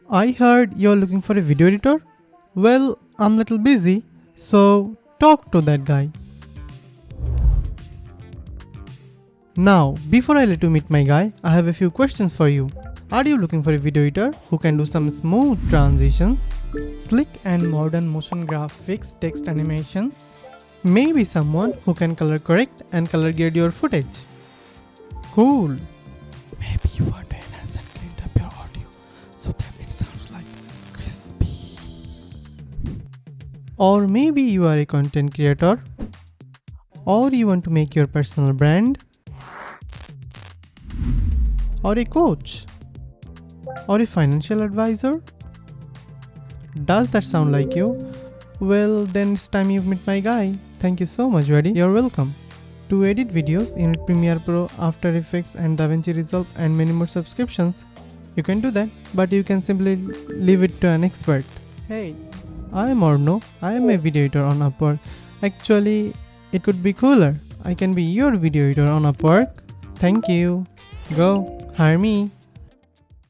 I heard you're looking for a video editor? Well, I'm little busy, so talk to that guy. Now, before I let you meet my guy, I have a few questions for you. Are you looking for a video editor who can do some smooth transitions, slick and modern motion graphics, text animations? Maybe someone who can color correct and color grade your footage. Cool. Maybe you want to enhance and clean up your audio so that it sounds like crispy. Or maybe you are a content creator, or you want to make your personal brand, or a coach, or a financial advisor. Does that sound like you? Well, then it's time you meet my guy. Thank you so much, buddy. You're welcome. To edit videos, you need Premiere Pro, After Effects and DaVinci Resolve and many more subscriptions. You can do that, but you can simply leave it to an expert. Hey, I am Aronno. I am a video editor on Upwork. Actually, it could be cooler. I can be your video editor on Upwork. Thank you. Go, hire me.